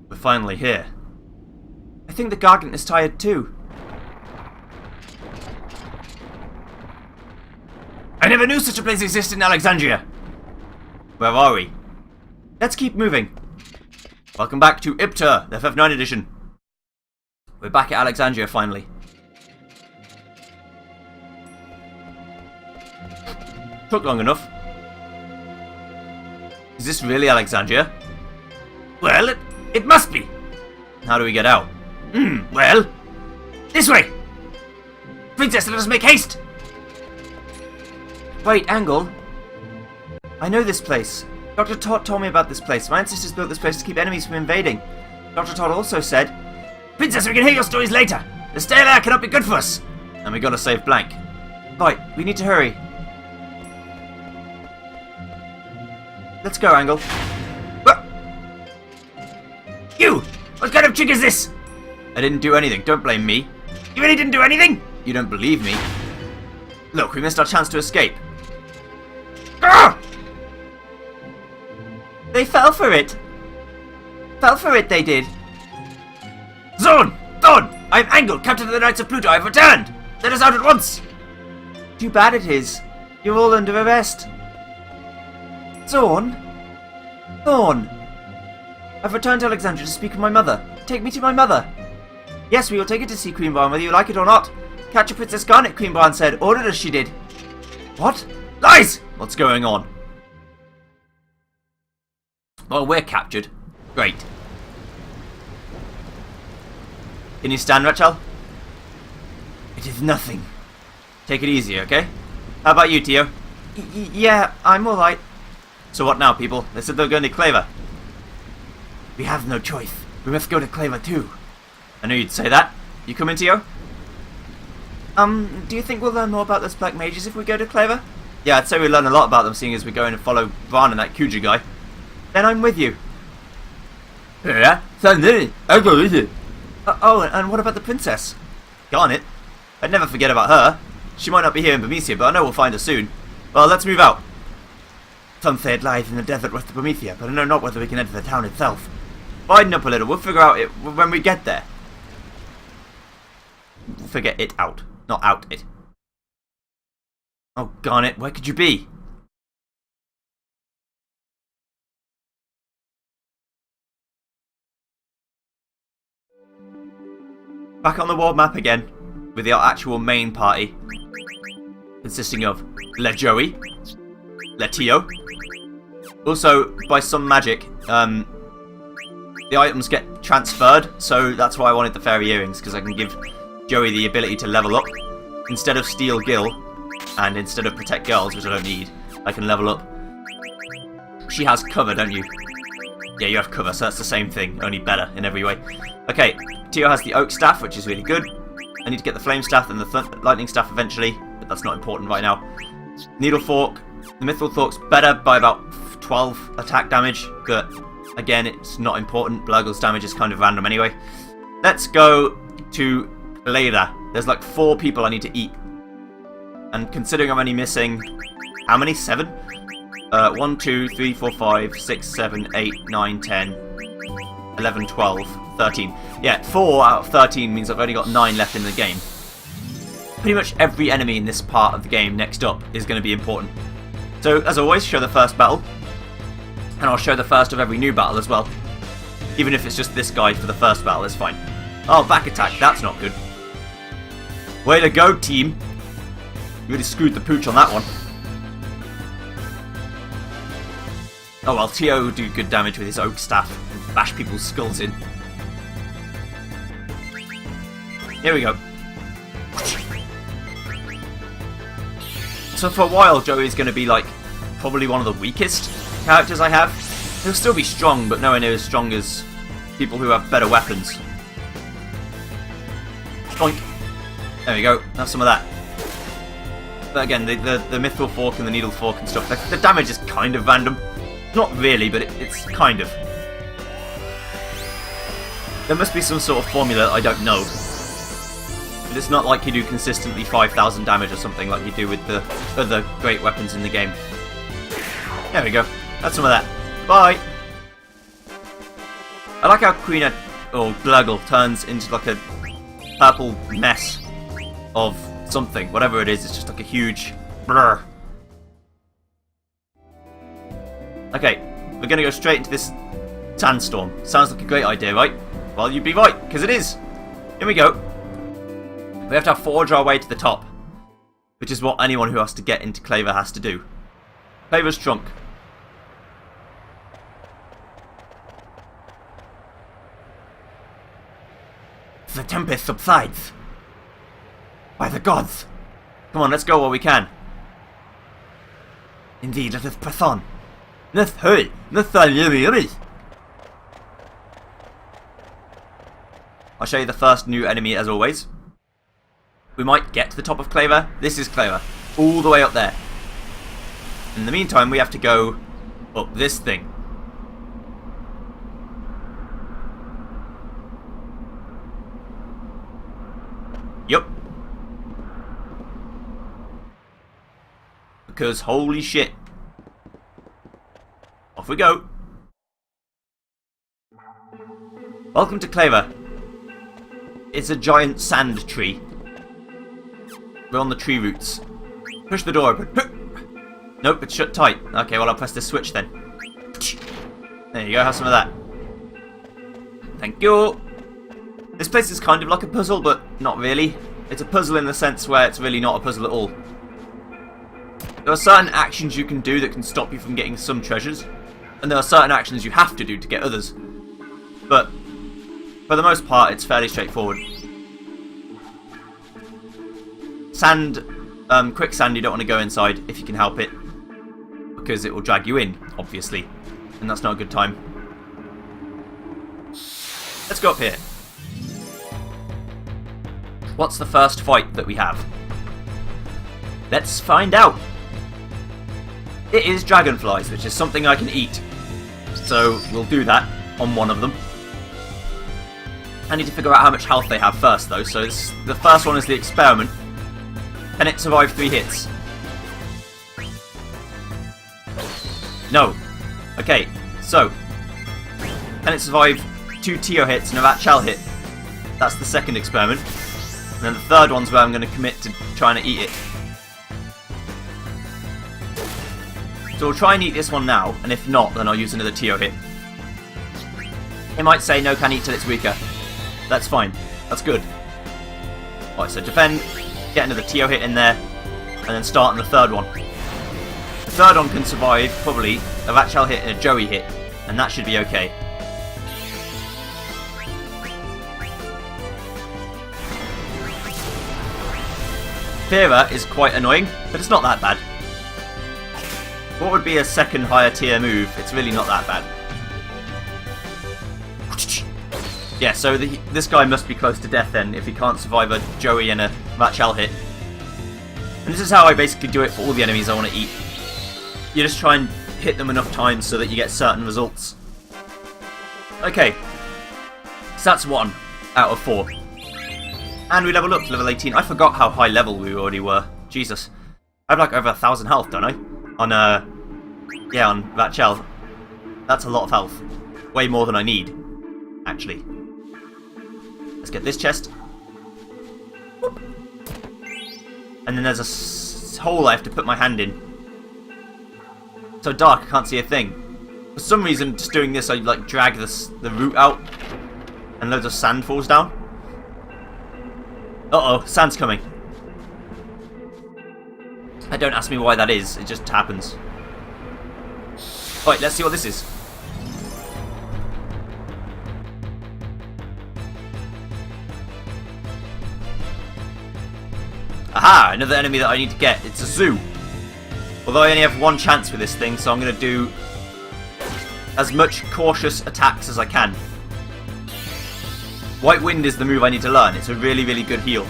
We're finally here. I think the Gargant is tired too. I never knew such a place existed in Alexandria. Where are we? Let's keep moving. Welcome back to IPTA, the FF9 edition. We're back at Alexandria finally. Took long enough. Is this really Alexandria? Well, it must be. How do we get out? Well, this way. Princess, let us make haste. Wait, Angle. I know this place. Dr. Todd told me about this place. My ancestors built this place to keep enemies from invading. Dr. Todd also said, Princess, we can hear your stories later. The stale air cannot be good for us. And we gotta save Blank. Right, we need to hurry. Let's go, Angle. What? You! What kind of trick is this? I didn't do anything. Don't blame me. You really didn't do anything? You don't believe me. Look, we missed our chance to escape. Ah! They fell for it. Fell for it, they did. Zone! Dawn! I am Angle, Captain of the Knights of Pluto. I have returned! Let us out at once! Too bad it is. You're all under arrest. Zorn? Thorn! I've returned to Alexandria to speak with my mother. Take me to my mother. Yes, we will take her to see Queen Barn, whether you like it or not. Catch a Princess Garnet, Queen Barn said. Ordered as she did. What? Lies! What's going on? Well, we're captured. Great. Can you stand, Rachel? It is nothing. Take it easy, okay? How about you, Tio? Yeah, I'm alright. So what now, people? They said they were going to Claver. We have no choice. We must go to Claver too. I knew you'd say that. You coming, Tio? Do you think we'll learn more about those black mages if we go to Claver? Yeah, I'd say we learn a lot about them, seeing as we're going to follow Bran and that Kuja guy. Then I'm with you. Yeah? I'll go with you. Oh, and what about the princess? Garnet? I'd never forget about her. She might not be here in Bermesia, but I know we'll find her soon. Well, let's move out. Some say it lies in the desert west of Bermesia, but I know not whether we can enter the town itself. Widen up a little, we'll figure out it when we get there. Figure it out, not out it. Oh, Garnet, where could you be? Back on the world map again, with the actual main party, consisting of Le Joey, Le Tio. Also, by some magic, the items get transferred, so that's why I wanted the fairy earrings, because I can give Joey the ability to level up. Instead of Steel Gill, and instead of Protect Girls, which I don't need, I can level up. She has cover, don't you? Yeah, you have cover, so that's the same thing, only better in every way. Okay, Tio has the Oak Staff, which is really good. I need to get the Flame Staff and the Lightning Staff eventually, but that's not important right now. Needle Fork. The Mithril Fork's better by about 12 attack damage, but again, it's not important. Blurgle's damage is kind of random anyway. Let's go to Leda. There's like 4 people I need to eat. And considering I'm only missing... How many? 7? 1, 2, 3, 4, 5, 6, 7, 8, 9, 10, 11, 12, 13. Yeah, 4 out of 13 means I've only got 9 left in the game. Pretty much every enemy in this part of the game next up is going to be important. So, as always, show the first battle. And I'll show the first of every new battle as well. Even if it's just this guy for the first battle, it's fine. Oh, back attack, that's not good. Way to go, team. You really screwed the pooch on that one. Oh well, Tio will do good damage with his Oak Staff and bash people's skulls in. Here we go. So for a while, Joey's going to be like probably one of the weakest characters I have. He'll still be strong, but nowhere near as strong as people who have better weapons. Boink. There we go. Have some of that. But again, the Mithril Fork and the Needle Fork and stuff, the damage is kind of random. Not really, but it's kind of. There must be some sort of formula that I don't know. But it's not like you do consistently 5,000 damage or something like you do with the other great weapons in the game. There we go. That's some of that. Bye! I like how Queen or Gluggle turns into like a purple mess of something. Whatever it is, it's just like a huge blur. Okay, we're going to go straight into this sandstorm. Sounds like a great idea, right? Well, you'd be right, because it is. Here we go. We have to forge our way to the top, which is what anyone who has to get into Claver has to do. Claver's trunk. The tempest subsides. By the gods. Come on, let's go while we can. Indeed, let us press on. Let's hurry. Let's hurry. I'll show you the first new enemy as always. We might get to the top of Claver. This is Claver. All the way up there. In the meantime, we have to go up this thing. Yup. Because holy shit. Off we go. Welcome to Claver. It's a giant sand tree. We're on the tree roots. Push the door open. Nope, it's shut tight. Okay, well I'll press this switch then. There you go, have some of that. Thank you. This place is kind of like a puzzle, but not really. It's a puzzle in the sense where it's really not a puzzle at all. There are certain actions you can do that can stop you from getting some treasures, and there are certain actions you have to do to get others. But for the most part, it's fairly straightforward. Sand, quicksand, you don't want to go inside if you can help it, because it will drag you in, obviously, and that's not a good time. Let's go up here. What's the first fight that we have? Let's find out. It is dragonflies, which is something I can eat. So we'll do that on one of them. I need to figure out how much health they have first though. So the first one is the experiment. Can it survive 3 hits? No. Okay, so can it survive 2 Tio hits and a Vatchal hit? That's the second experiment. And then the third one's where I'm going to commit to trying to eat it. So we'll try and eat this one now, and if not, then I'll use another Tio hit. It might say no, can't eat till it's weaker. That's fine. That's good. Alright, so defend, get another Tio hit in there, and then start on the third one. The third one can survive, probably, a Vatchal hit and a Joey hit, and that should be okay. Fira is quite annoying, but it's not that bad. What would be a second higher tier move? It's really not that bad. Yeah, so this guy must be close to death then if he can't survive a Joey and a Vatchal hit. And this is how I basically do it for all the enemies I want to eat. You just try and hit them enough times so that you get certain results. Okay, so that's 1 out of 4. And we leveled up to level 18. I forgot how high level we already were. Jesus. I have like over 1,000 health, don't I? On, yeah, on Vatchal. That's a lot of health. Way more than I need, actually. Let's get this chest. Whoop. And then there's a hole I have to put my hand in. So dark, I can't see a thing. For some reason, just doing this, I like drag the root out, and loads of sand falls down. Uh-oh, sand's coming. Don't ask me why that is, it just happens. Alright, let's see what this is. Aha! Another enemy that I need to get. It's a zoo. Although I only have 1 chance with this thing, so I'm going to do as much cautious attacks as I can. White Wind is the move I need to learn. It's a really, really good heal.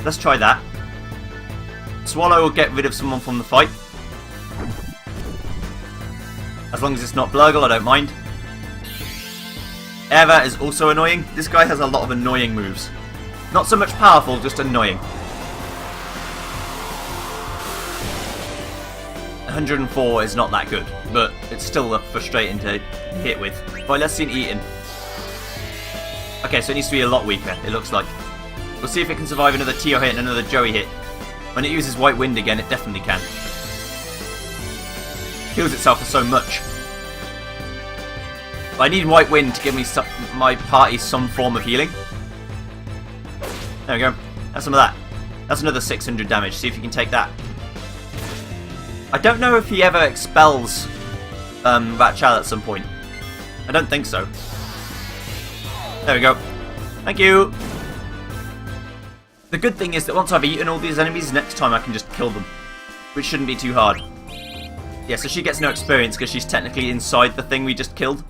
Let's try that. Swallow will get rid of someone from the fight. As long as it's not Blurgle, I don't mind. Eva is also annoying. This guy has a lot of annoying moves. Not so much powerful, just annoying. 104 is not that good, but it's still frustrating to hit with. Right, let's see it eating. Okay, so it needs to be a lot weaker, it looks like. We'll see if it can survive another Tio hit and another Joey hit. When it uses White Wind again, it definitely can. Heals itself for so much. But I need White Wind to give me my party some form of healing. There we go. That's some of that. That's another 600 damage. See if you can take that. I don't know if he ever expels Ratchal at some point. I don't think so. There we go. Thank you. The good thing is that once I've eaten all these enemies, next time I can just kill them. Which shouldn't be too hard. Yeah, so she gets no experience because she's technically inside the thing we just killed.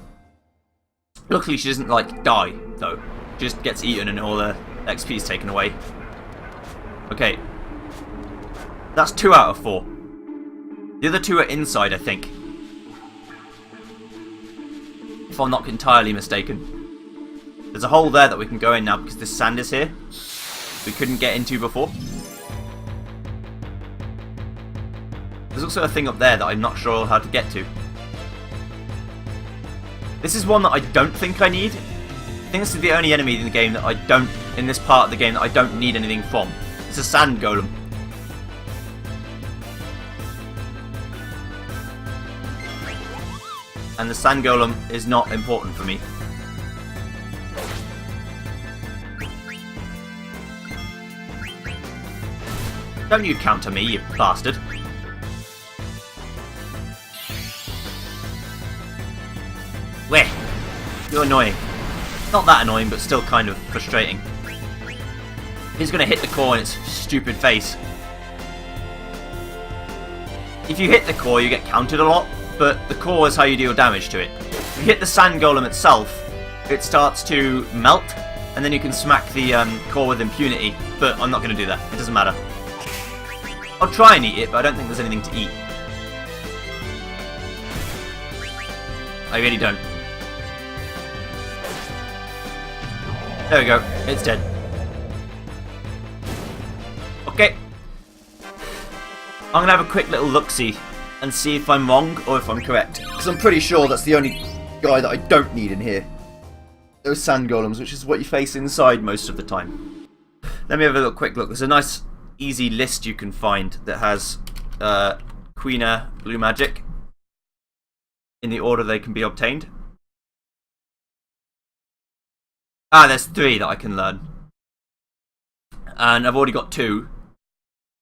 Luckily she doesn't, like, die, though. She just gets eaten and all the XP is taken away. Okay. That's 2 out of 4. The other 2 are inside, I think. If I'm not entirely mistaken. There's a hole there that we can go in now because this sand is here. We couldn't get into before. There's also a thing up there that I'm not sure how to get to. This is one that I don't think I need. I think this is the only enemy in the game that I don't, in this part of the game, that I don't need anything from. It's a sand golem. And the sand golem is not important for me. Don't you counter me, you bastard. Where? You're annoying. Not that annoying, but still kind of frustrating. He's gonna hit the core in its stupid face. If you hit the core, you get countered a lot, but the core is how you deal damage to it. If you hit the sand golem itself, it starts to melt, and then you can smack the core with impunity, but I'm not gonna do that. It doesn't matter. I'll try and eat it, but I don't think there's anything to eat. I really don't. There we go. It's dead. Okay. I'm going to have a quick little look-see and see if I'm wrong or if I'm correct. Because I'm pretty sure that's the only guy that I don't need in here. Those sand golems, which is what you face inside most of the time. Let me have a quick look. There's a nice easy list you can find that has Queener blue magic in the order they can be obtained. Ah, there's 3 that I can learn. And I've already got 2.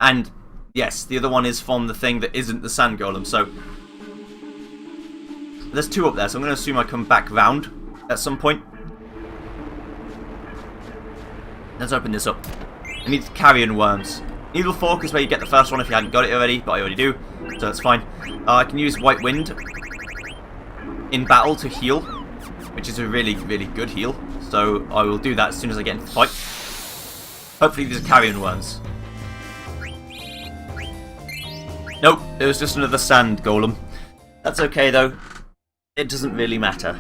And yes, the other one is from the thing that isn't the sand golem, so there's 2 up there, so I'm going to assume I come back round at some point. Let's open this up. I need carrion worms. Needle Fork is where you get the first one if you hadn't got it already, but I already do, so that's fine. I can use White Wind in battle to heal, which is a really, really good heal. So I will do that as soon as I get into the fight. Hopefully these are carrion worms. Nope, it was just another sand golem. That's okay though. It doesn't really matter.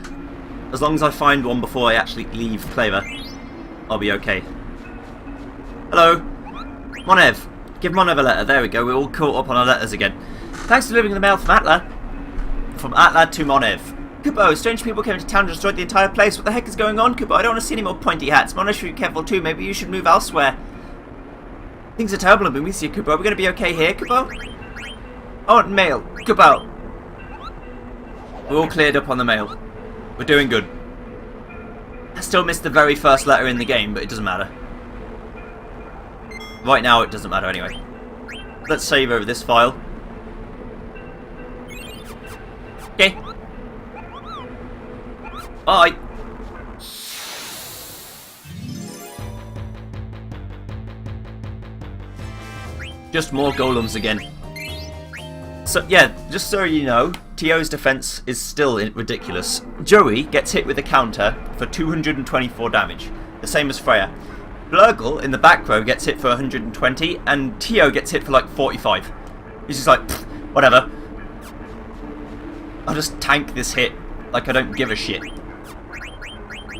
As long as I find one before I actually leave Claver, I'll be okay. Hello. Monev. Give Monev a letter. There we go. We're all caught up on our letters again. Thanks for delivering the mail from Atla. From Atla to Monev. Kubo, strange people came into town and destroyed the entire place. What the heck is going on, Kubo? I don't want to see any more pointy hats. Monev should be careful too. Maybe you should move elsewhere. Things are terrible in Bumisia, Kubo. Are we going to be okay here, Kubo? Oh, mail. Kubo. We're all cleared up on the mail. We're doing good. I still missed the very first letter in the game, but it doesn't matter. Right now, it doesn't matter anyway. Let's save over this file. Okay. Bye. Just more golems again. So yeah, just so you know, Tio's defense is still ridiculous. Joey gets hit with a counter for 224 damage, the same as Freya. Blurgle in the back row gets hit for 120, and Tio gets hit for like 45. He's just like, whatever. I'll just tank this hit like I don't give a shit.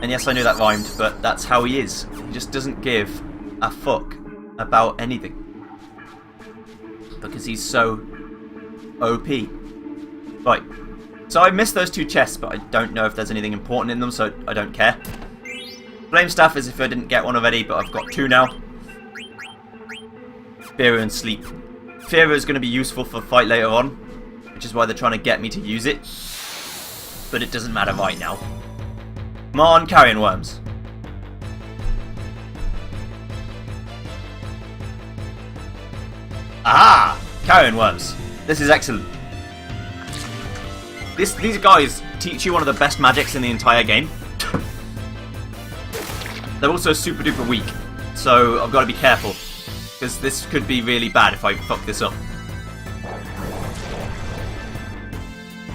And yes, I know that rhymed, but that's how he is. He just doesn't give a fuck about anything. Because he's so OP. Right. So I missed those 2 chests, but I don't know if there's anything important in them, so I don't care. Flame Staff as if I didn't get one already, but I've got 2 now. Fear and Sleep. Fear is going to be useful for fight later on, which is why they're trying to get me to use it. But it doesn't matter right now. Come on, Carrion Worms. Aha! Carrion Worms. This is excellent. These guys teach you one of the best magics in the entire game. They're also super duper weak, so I've got to be careful, because this could be really bad if I fuck this up.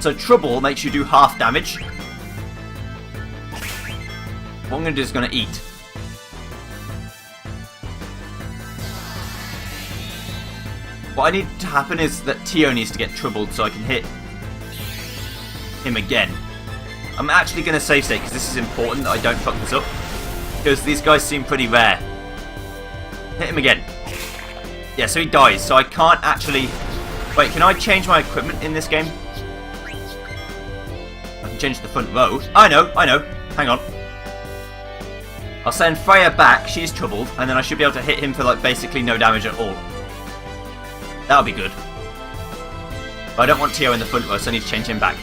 So Trouble makes you do half damage. What I'm going to do is going to eat. What I need to happen is that Tio needs to get troubled so I can hit him again. I'm actually going to save state because this is important that I don't fuck this up. Because these guys seem pretty rare. Hit him again. Yeah, so he dies. So I can't actually... Wait, can I change my equipment in this game? I can change the front row. I know. Hang on. I'll send Freya back. She's troubled. And then I should be able to hit him for like basically no damage at all. That'll be good. But I don't want Tio in the front row, so I need to change him back.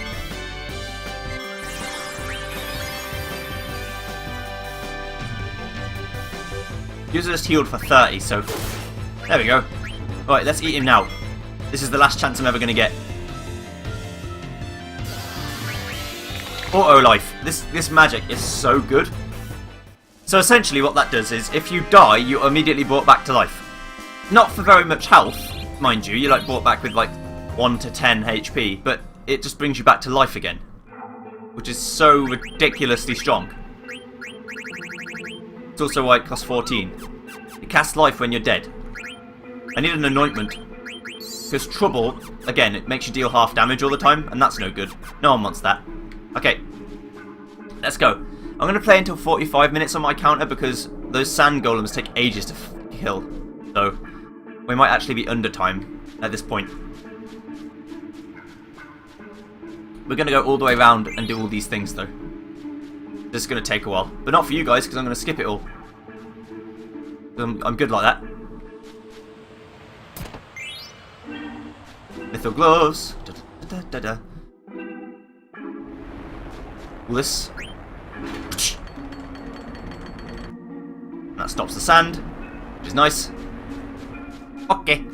User just healed for 30, so there we go. Right, let's eat him now. This is the last chance I'm ever going to get. Auto life. This magic is so good. So essentially what that does is if you die, you're immediately brought back to life. Not for very much health, mind you. You're like brought back with like 1 to 10 HP, but it just brings you back to life again. Which is so ridiculously strong. It's also why it costs 14. It casts life when you're dead. I need an anointment. Because Trouble, again, it makes you deal half damage all the time, and that's no good. No one wants that. Okay. Let's go. I'm going to play until 45 minutes on my counter because those sand golems take ages to kill. So, we might actually be under time at this point. We're going to go all the way around and do all these things, though. This is going to take a while. But not for you guys, because I'm going to skip it all. I'm good like that. Little gloves. All this. And that stops the sand, which is nice. Okay.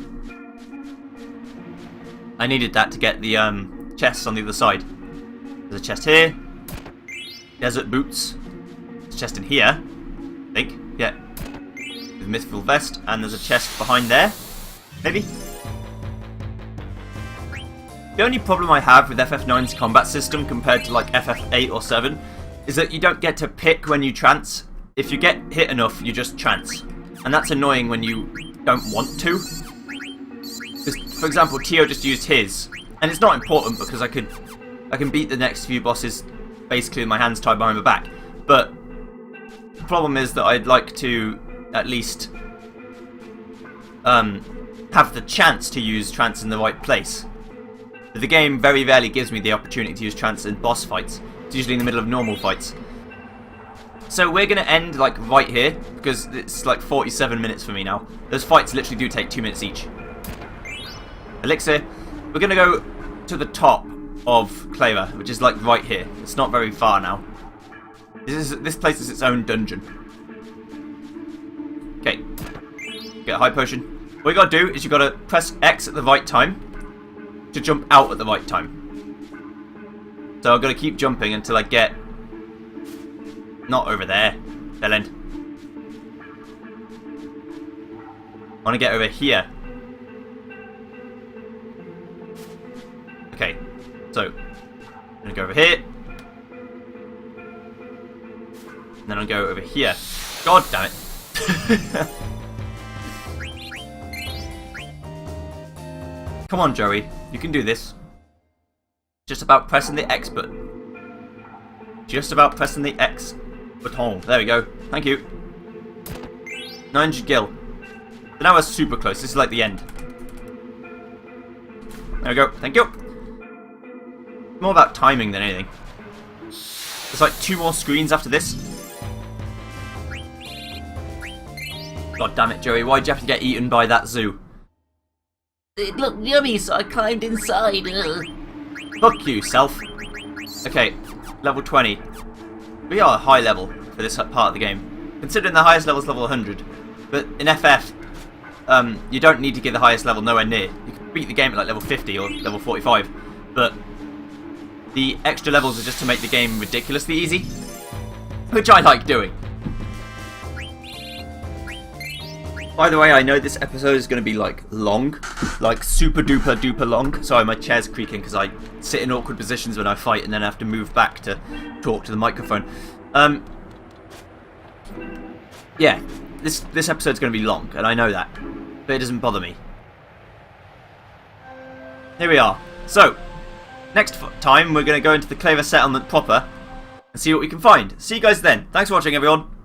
I needed that to get the chests on the other side. There's a chest here. Desert boots. There's a chest in here. I think. Yeah. With Mythical Vest. And there's a chest behind there. Maybe. The only problem I have with FF9's combat system compared to like FF8 or 7 is that you don't get to pick when you trance. If you get hit enough, you just trance. And that's annoying when you don't want to. Because, for example, Tio just used his. And it's not important because I can beat the next few bosses basically with my hands tied behind my back. But the problem is that I'd like to at least have the chance to use trance in the right place. The game very rarely gives me the opportunity to use trance in boss fights. It's usually in the middle of normal fights. So we're going to end like right here because it's like 47 minutes for me now. Those fights literally do take 2 minutes each. Elixir. We're going to go to the top of Clara, which is like right here. It's not very far now. This place is its own dungeon. Okay. Get a high potion. What you got to do is you got to press X at the right time to jump out at the right time. So I've got to keep jumping until I get... Not over there. Bell end. I want to get over here. Okay. So, I'm going to go over here. And then I'll go over here. God damn it. Come on, Joey. You can do this. Just about pressing the X button. Just about pressing the X button. There we go. Thank you. 900 gil. So now we're super close. This is like the end. There we go. Thank you. More about timing than anything. There's like 2 more screens after this. God damn it, Joey. Why'd you have to get eaten by that zoo? It looked yummy, so I climbed inside. Fuck you, self. Okay, level 20. We are high level for this part of the game. Considering the highest level is level 100. But in FF, you don't need to get the highest level nowhere near. You can beat the game at like level 50 or level 45. But the extra levels are just to make the game ridiculously easy. Which I like doing. By the way, I know this episode is going to be like long. Like super duper duper long. Sorry, my chair's creaking because I sit in awkward positions when I fight and then I have to move back to talk to the microphone. Yeah, this episode's going to be long, and I know that. But it doesn't bother me. Here we are. So, next time we're going to go into the Claver settlement proper and see what we can find. See you guys then. Thanks for watching, everyone.